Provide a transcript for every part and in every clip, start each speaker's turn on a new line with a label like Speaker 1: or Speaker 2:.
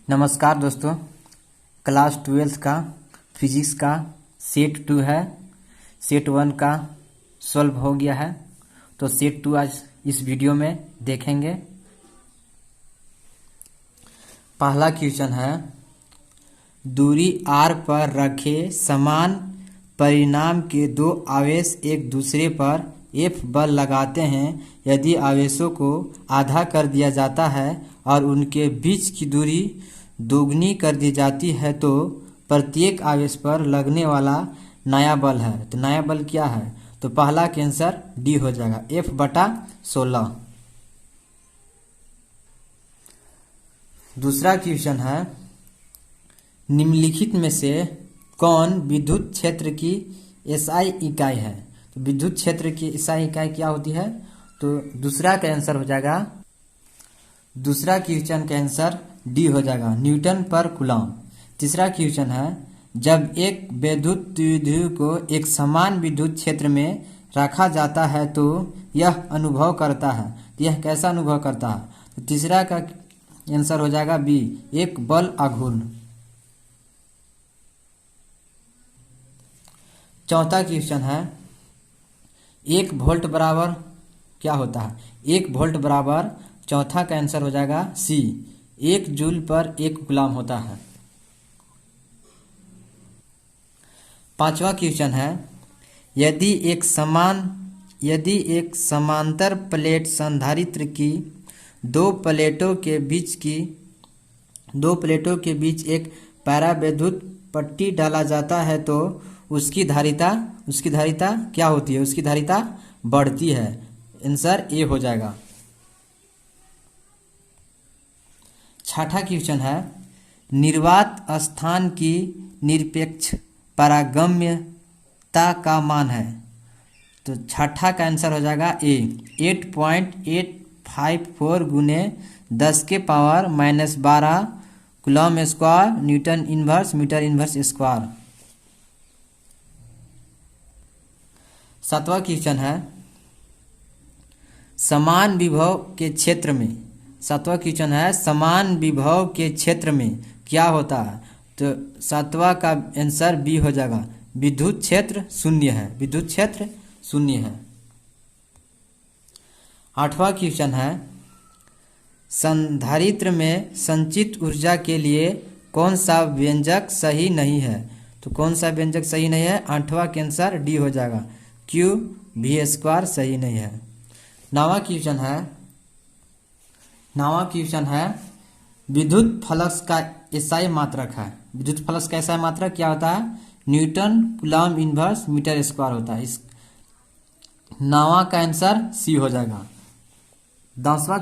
Speaker 1: नमस्कार दोस्तों, class 12th का फिजिक्स का सेट 2 है। सेट 1 का सॉल्व हो गया है, तो सेट 2 आज इस वीडियो में देखेंगे। पहला क्वेश्चन है, दूरी r पर रखे समान परिमाण के दो आवेश एक दूसरे पर F बल लगाते हैं। यदि आवेशों को आधा कर दिया जाता है और उनके बीच की दूरी दोगुनी कर दी जाती है तो प्रत्येक आवेश पर लगने वाला नया बल है। तो नया बल क्या है? तो पहला का आंसर डी हो जाएगा, F/16। दूसरा क्वेश्चन है, निम्नलिखित में से कौन विद्युत क्षेत्र की एसआई इकाई है? तो विद्युत क्षेत्र की एसआई इकाई क्या होती है? तो दूसरा का आंसर हो जाएगा, दूसरा क्वेश्चन का आंसर डी हो जाएगा, न्यूटन पर कूलम। तीसरा क्वेश्चन है, जब एक विद्युत द्विध्रुव को एक समान विद्युत क्षेत्र में रखा जाता है तो यह अनुभव करता है। तो यह कैसा अनुभव करता है? तो तीसरा का आंसर हो जाएगा बी, एक बल आघूर्ण। चौथा क्वेश्चन है, 1 वोल्ट बराबर क्या होता है? 1 वोल्ट बराबर, चौथा का आंसर हो जाएगा सी, 1 जूल पर 1 कूलम होता है। पांचवा क्वेश्चन है, यदि एक समांतर प्लेट संधारित्र की दो प्लेटों के बीच एक परावैद्युत पट्टी डाला जाता है तो उसकी धारिता क्या होती है? उसकी धारिता बढ़ती है। आंसर ए हो जाएगा। छठा क्वेश्चन है, निर्वात स्थान की निरपेक्ष पारगम्यता का मान है। तो छठा का आंसर हो जाएगा ए, 8.854 गुने 10⁻⁻12 coulomb square newton inverse metre inverse square. सातवां क्वेश्चन है, समान विभव के क्षेत्र में, सातवां क्वेश्चन है, समान विभव के क्षेत्र में क्या होता है? तो सातवां का आंसर बी हो जाएगा, विद्युत क्षेत्र शून्य है, विद्युत क्षेत्र शून्य है। आठवां क्वेश्चन है, संधारित्र में संचित ऊर्जा के लिए कौन सा व्यंजक सही नहीं है? तो कौन सा व्यंजक सही नहीं है? आठवां का आंसर डी हो जाएगा, Q/v² सही नहीं है। नौवां क्वेश्चन है, विद्युत फ्लक्स का एसआई मात्रक है। विद्युत फ्लक्स का एसआई मात्रक क्या होता है? Newton coulomb inverse metre square होता है। इस नौवां का आंसर सी हो जाएगा। 10वां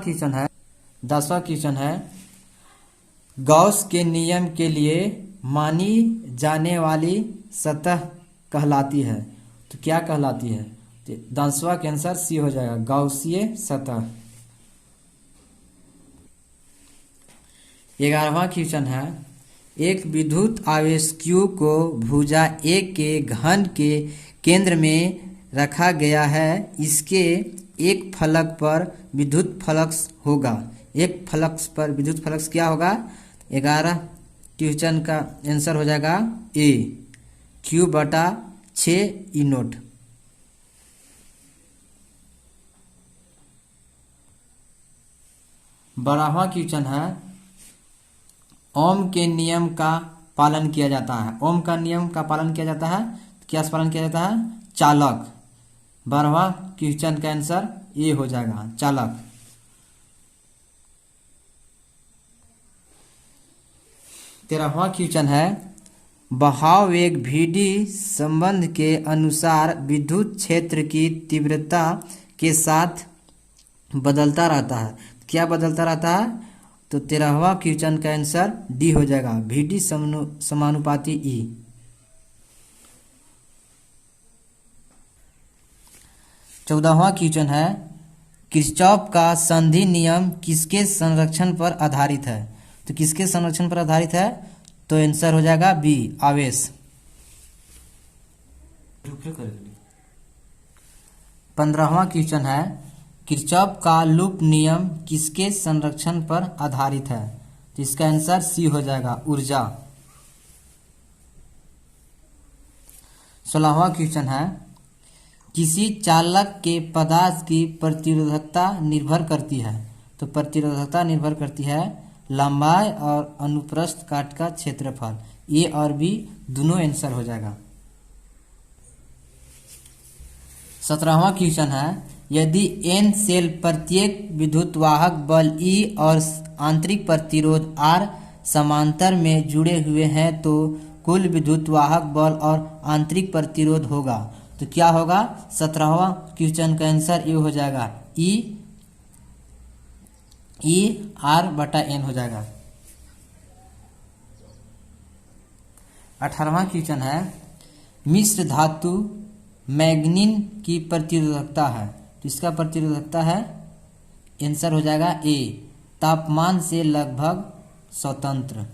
Speaker 1: क्वेश्चन है, गॉस के नियम के लिए मानी जाने वाली सतह कहलाती है। तो क्या कहलाती है? 10वां का आंसर सी हो जाएगा, गॉसीय सतह। 11वां क्वेश्चन है, एक विद्युत आवेश Q को भुजा A के घन के केंद्र में रखा गया है। इसके एक फलक पर विद्युत फ्लक्स होगा। एक फ्लक्स पर विद्युत फ्लक्स क्या होगा? 11 क्वेश्चन का आंसर हो जाएगा ए, Q/6E0। बारहवां क्वेश्चन है, ओम के नियम का पालन किया जाता है। ओम का नियम का पालन किया जाता है, क्या पालन किया जाता है? चालक। 12वां क्वेश्चन का आंसर ए हो जाएगा, चालक। 13वां क्वेश्चन है, बहाव वेग vd संबंध के अनुसार विद्युत क्षेत्र की तीव्रता के साथ बदलता रहता है। क्या बदलता रहता है? तो 13वां क्वेश्चन का आंसर डी हो जाएगा, vd समानुपाती ई। 14वां क्वेश्चन है, किरचॉफ का संधि नियम किसके संरक्षण पर आधारित है? तो किसके संरक्षण पर आधारित है? तो आंसर हो जाएगा बी, आवेश। 15वां क्वेश्चन है, किरचॉफ का लूप नियम किसके संरक्षण पर आधारित है? तो इसका आंसर सी हो जाएगा, ऊर्जा। 16वां क्वेश्चन है, किसी चालक के पदार्थ की प्रतिरोधकता निर्भर करती है। तो प्रतिरोधकता निर्भर करती है लंबाई और अनुप्रस्थ काट का क्षेत्रफल। ए और बी दोनों आंसर हो जाएगा। 17वां क्वेश्चन है, यदि एन सेल प्रत्येक विद्युत वाहक बल ई और आंतरिक प्रतिरोध आर समांतर में जुड़े हुए हैं तो कुल विद्युत वाहक बल और आंतरिक प्रतिरोध होगा। तो क्या होगा? 17वां क्वेश्चन का आंसर ये हो जाएगा, ई आर बटा एन हो जाएगा। 18वां क्वेश्चन है, मिश्र धातु मैग्नीन की प्रतिरोधकता है। तो इसका प्रतिरोधकता है, आंसर हो जाएगा ए, तापमान से लगभग स्वतंत्र।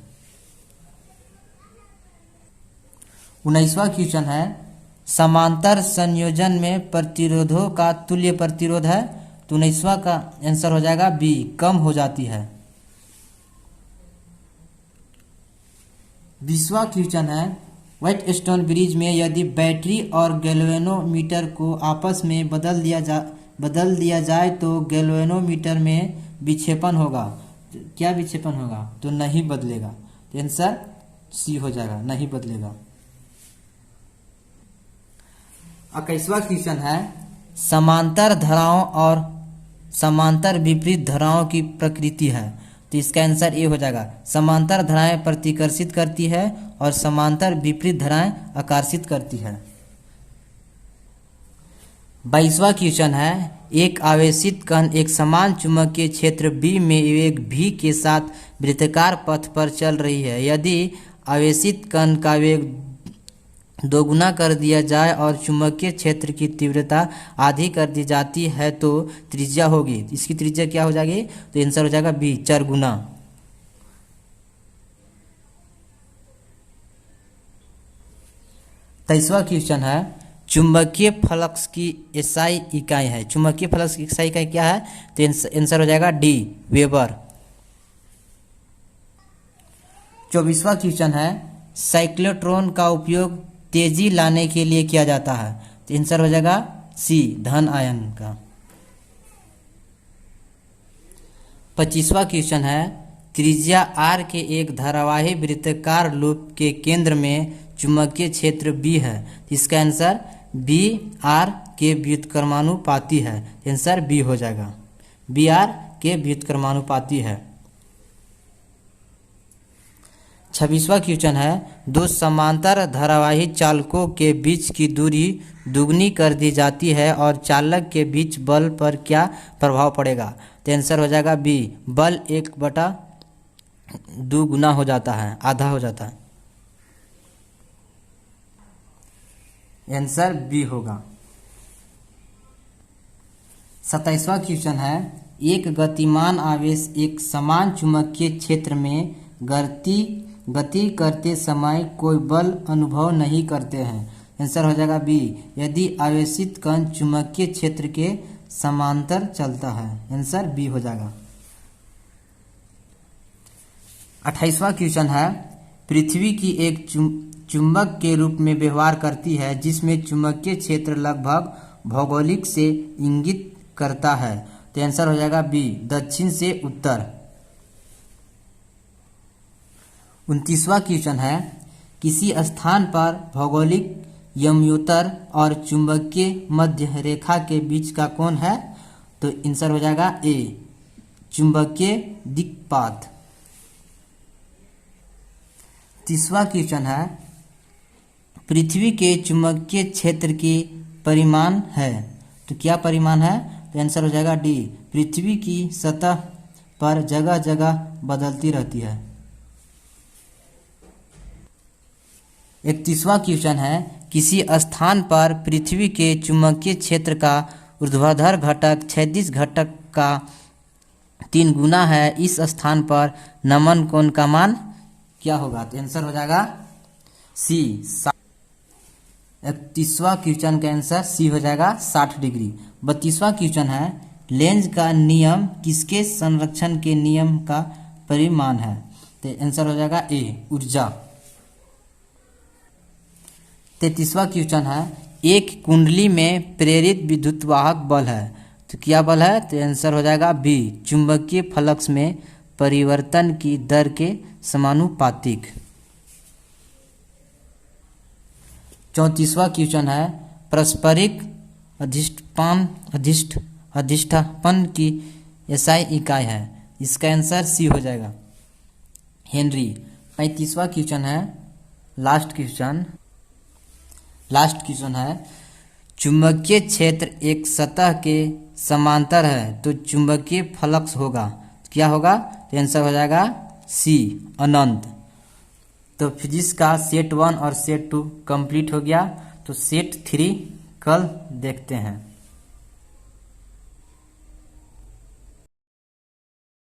Speaker 1: 19वां क्वेश्चन है, समांतर संयोजन में प्रतिरोधों का तुल्य प्रतिरोध है। तो 19वां का आंसर हो जाएगा बी, कम हो जाती है। 20वां क्वेश्चन है, व्हाइटस्टोन ब्रिज में यदि बैटरी और गैल्वेनोमीटर को आपस में बदल दिया जाए तो गैल्वेनोमीटर में विक्षेपण होगा। तो क्या विक्षेपण होगा? तो नहीं बदलेगा। तो आंसर सी हो जाएगा, नहीं बदलेगा। 21वां क्वेश्चन है, समांतर धाराओं और समांतर विपरीत धाराओं की प्रकृति है। तो इसका आंसर ए हो जाएगा, समांतर धाराएं प्रतिकर्षित करती है और समांतर विपरीत धाराएं आकर्षित करती है। 22वां क्वेश्चन है, एक आवेशित कण एक समान चुंबकीय क्षेत्र बी में वेग v के साथ वृत्ताकार पथ पर चल रही है। यदि आवेशित कण का वेग दोगुना कर दिया जाए और चुंबकीय क्षेत्र की तीव्रता आधी कर दी जाती है तो त्रिज्या होगी। इसकी त्रिज्या क्या हो जाएगी? तो आंसर हो जाएगा बी, 4 गुना। 23वां क्वेश्चन है, चुंबकीय फ्लक्स की एसआई इकाई है। चुंबकीय फ्लक्स की एसआई इकाई क्या है? तो आंसर हो जाएगा डी, वेबर। 24वां क्वेश्चन है, साइक्लोट्रॉन का उपयोग तेजी लाने के लिए किया जाता है। तो आंसर हो जाएगा सी, धन आयन का। 25वां क्वेश्चन है, त्रिज्या आर के एक धारावाही वृत्ताकार लूप के केंद्र में चुंबकीय क्षेत्र बी है। इसका आंसर बी आर के व्युत्क्रमानुपाती है। आंसर बी हो जाएगा, बी आर के व्युत्क्रमानुपाती है। 26वां क्वेश्चन है, दो समांतर धारावाही चालकों के बीच की दूरी दुगनी कर दी जाती है और चालक के बीच बल पर क्या प्रभाव पड़ेगा? तो आंसर हो जाएगा बी, बल 1/2 गुना हो जाता है, आधा हो जाता है। आंसर बी होगा। 27वां क्वेश्चन है, एक गतिमान आवेश एक समान चुंबकीय क्षेत्र में गति करते समय कोई बल अनुभव नहीं करते हैं। आंसर हो जाएगा बी, यदि आवेशित कण चुंबकीय क्षेत्र के समांतर चलता है। आंसर बी हो जाएगा। 28वां क्वेश्चन है, पृथ्वी की एक चुंबक के रूप में व्यवहार करती है जिसमें चुंबकीय क्षेत्र लगभग भौगोलिक से इंगित करता है। तो आंसर हो जाएगा बी, दक्षिण से उत्तर। 29वां क्वेश्चन है, किसी स्थान पर भौगोलिक यमयोत्तर और चुंबकीय मध्य रेखा के बीच का कोण है। तो आंसर हो जाएगा ए, चुंबकीय दिक्पात। 30वां क्वेश्चन है, पृथ्वी के चुंबकीय क्षेत्र की परिमाण है। तो क्या परिमाण है? तो आंसर हो जाएगा डी, पृथ्वी की सतह पर जगह जगह बदलती रहती है। 31वां क्वेश्चन है, किसी स्थान पर पृथ्वी के चुंबकीय क्षेत्र का ऊर्ध्वाधर घटक क्षैतिज घटक का 3 गुना है। इस स्थान पर नमन कोण का मान क्या होगा? तो आंसर हो जाएगा सी, 31वां क्वेश्चन का आंसर सी हो जाएगा, 60 डिग्री। 32वां क्वेश्चन है, लेंज का नियम किसके संरक्षण के नियम का परिमाण है? तो आंसर हो जाएगा ए ऊर्जा। 33वां क्वेश्चन है, एक कुंडली में प्रेरित विद्युतवाहक बल है, तो क्या बल है? तो आंसर हो जाएगा बी चुंबकीय फ्लक्स में परिवर्तन की दर के समानुपातिक। 34वां क्वेश्चन है, पारस्परिक अधिष्ठापन की एसआई इकाई है, इसका आंसर सी हो जाएगा हेनरी। 35वां क्वेश्चन है, लास्ट क्वेश्चन है, चुंबकीय क्षेत्र एक सतह के समांतर है तो चुंबकीय फ्लक्स होगा, क्या होगा? तो आंसर हो जाएगा सी अनंत। तो फिजिक्स का सेट 1 और सेट 2 कंप्लीट हो गया, तो सेट 3 कल देखते हैं।